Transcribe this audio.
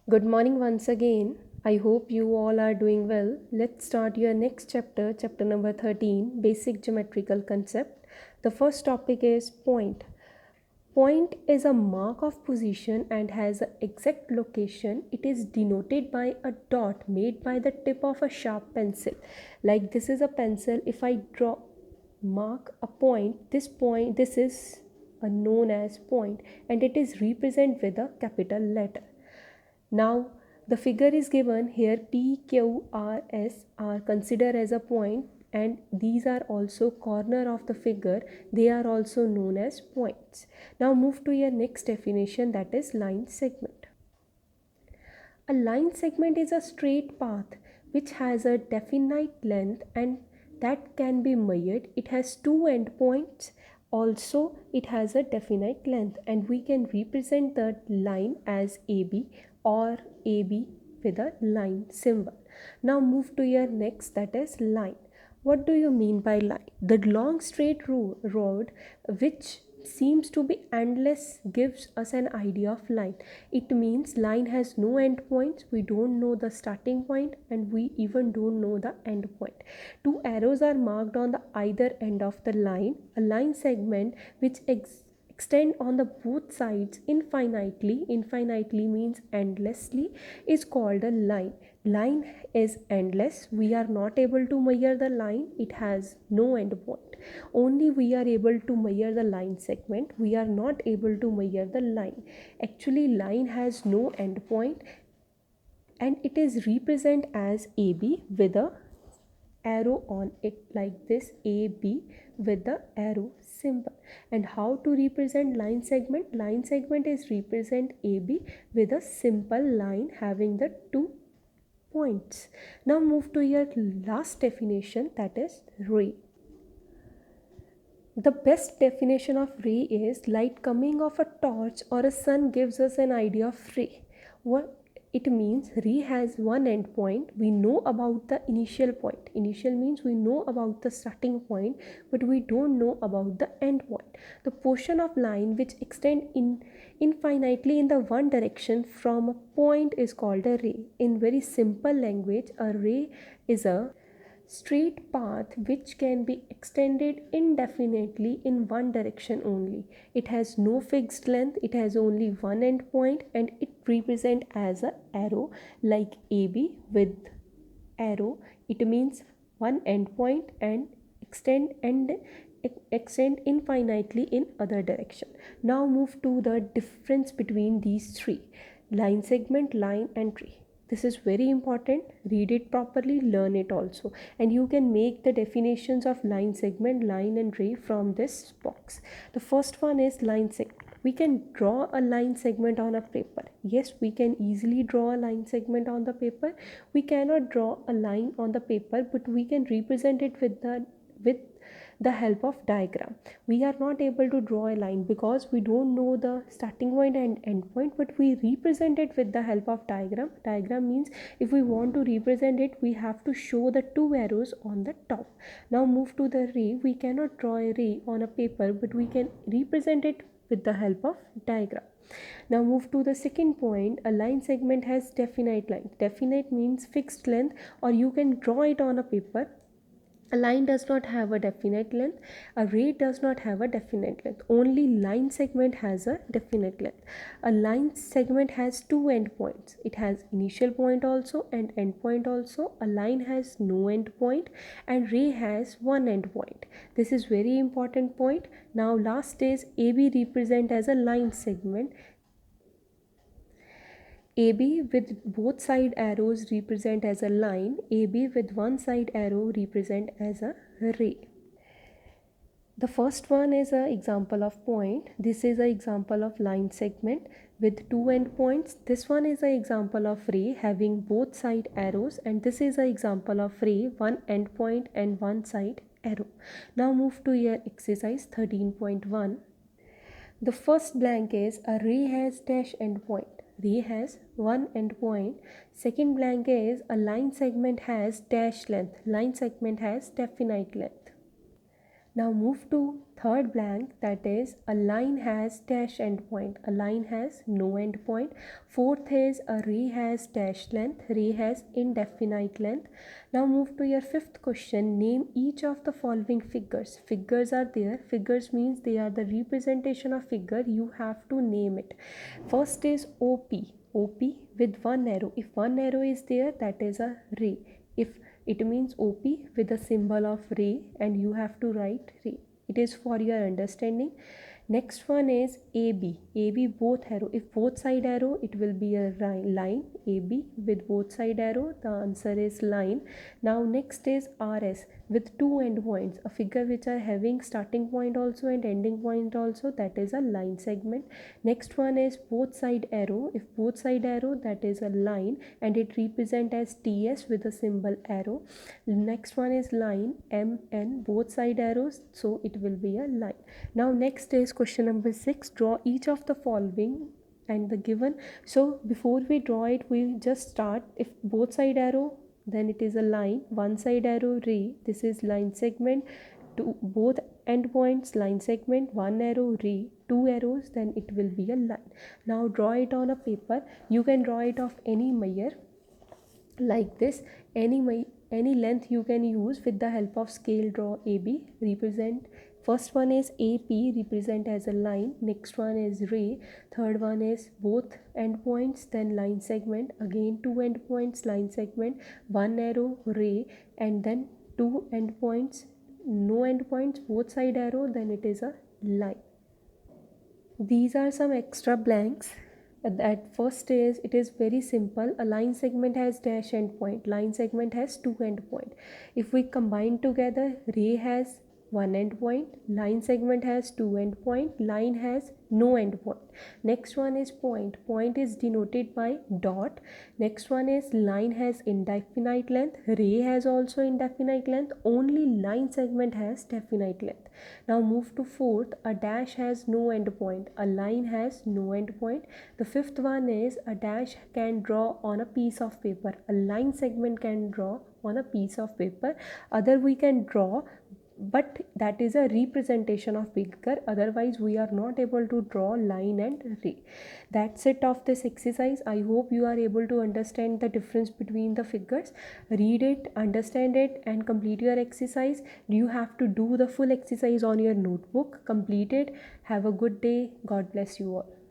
Good morning once again. I hope you all are doing well. Let's start your next chapter, chapter number 13, Basic Geometrical Concept. The first topic is point. Point is a mark of position and has an exact location. It is denoted by a dot made by the tip of a sharp pencil. Like this is a pencil. If I draw mark a point, this is known as point, and it is represented with a capital letter. Now the figure is given here. P, Q, R, S are considered as a point, and these are also corner of the figure. They are also known as points. Now move to your next definition, that is line segment. A line segment is a straight path which has a definite length and that can be measured. It has two endpoints. Also, it has a definite length, and we can represent the line as AB or AB with a line symbol. Now move to your next, that is line. What do you mean by line? The long straight road which seems to be endless gives us an idea of line. It means line has no endpoints. We don't know the starting point and we even don't know the end point. Two arrows are marked on the either end of the line. A line segment which extend on the both sides infinitely means endlessly, is called a line. Line is endless. We are not able to measure the line. It has no endpoint. Only we are able to measure the line segment. We are not able to measure the line. Actually, line has no endpoint and it is represented as AB with a arrow on it, like this, AB with the arrow symbol. And how to represent line segment? Line segment is represent AB with a simple line having the two points. Now move to your last definition, that is ray. The best definition of ray is light coming off a torch or a sun gives us an idea of ray. What it means, ray has one end point. We know about the initial point. Initial means we know about the starting point, but we don't know about the end point. The portion of line which extend infinitely in the one direction from a point is called a ray. In very simple language, a ray is a straight path which can be extended indefinitely in one direction only. It has no fixed length, it has only one end point, and it represents as a arrow like AB with arrow. It means one end point and extend infinitely in other direction. Now move to the difference between these three: line segment, line and ray. This is very important. Read it properly, learn it also, and you can make the definitions of line segment, line and ray from this box. The first one is line segment. We can draw a line segment on a paper. Yes, we can easily draw a line segment on the paper. We cannot draw a line on the paper, but we can represent it with the help of diagram. We are not able to draw a line because we don't know the starting point and end point, but we represent it with the help of diagram. Diagram means if we want to represent it, we have to show the two arrows on the top. Now move to the ray. We cannot draw a ray on a paper, but we can represent it with the help of diagram. Now move to the second point. A line segment has definite length. Definite means fixed length, or you can draw it on a paper. A line does not have a definite length. A ray does not have a definite length. Only line segment has a definite length. A line segment has two endpoints. It has initial point also and end point also. A line has no end point and ray has one end point. This is very important point. Now last is AB represent as a line segment. AB with both side arrows represent as a line. AB with one side arrow represent as a ray. The first one is an example of point. This is an example of line segment with two endpoints. This one is an example of ray having both side arrows, and this is an example of ray, one endpoint and one side arrow. Now move to your exercise 13.1. The first blank is a ray has dash endpoint. Ray has one endpoint. Second blank is a line segment has dash length. Line segment has definite length. Now move to Third blank, that is a line has dash endpoint, a line has no endpoint. Fourth is a ray has dash length, ray has indefinite length. Now move to your fifth question. Name each of the following figures. Figures are there. Figures means they are the representation of figure. You have to name it. First is OP. OP with one arrow. If one arrow is there, that is a ray. If it means OP with a symbol of ray, and you have to write ray. It is for your understanding. Next one is AB. AB both arrow. If both side arrow, it will be a line. AB with both side arrow, the answer is line. Now next is RS with two endpoints. A figure which are having starting point also and ending point also, that is a line segment. Next one is both side arrow. If both side arrow, that is a line and it represent as TS with a symbol arrow. Next one is line MN, both side arrows, so it will be a line. Now next is question number 6. Draw each of the following and the given. So before we draw it, we just start. If both side arrow, then it is a line. One side arrow, ray, this is line segment. Two, both endpoints, line segment. One arrow, ray. Two arrows, then it will be a line. Now draw it on a paper. You can draw it of any measure like this. Any length you can use with the help of scale. Draw AB. Represent. First one is AP, represent as a line. Next one is ray. Third one is both endpoints, then line segment. Again two endpoints, line segment. One arrow, ray, and then two endpoints, no endpoints, both side arrow, then it is a line. These are some extra blanks. At first is, it is very simple. A line segment has dash endpoint. Line segment has two endpoint. If we combine together, ray has one endpoint, line segment has two endpoint, line has no endpoint. Next one is point. Point is denoted by dot. Next one is line has indefinite length. Ray has also indefinite length. Only line segment has definite length. Now move to fourth. A dash has no endpoint. A line has no endpoint. The fifth one is a dash can draw on a piece of paper. A line segment can draw on a piece of paper. Other we can draw, but that is a representation of figure. Otherwise we are not able to draw line and ray. That's it of this exercise. I hope you are able to understand the difference between the figures. Read it, understand it, and complete your exercise. You have to do the full exercise on your notebook. Complete it. Have a good day. God bless you all.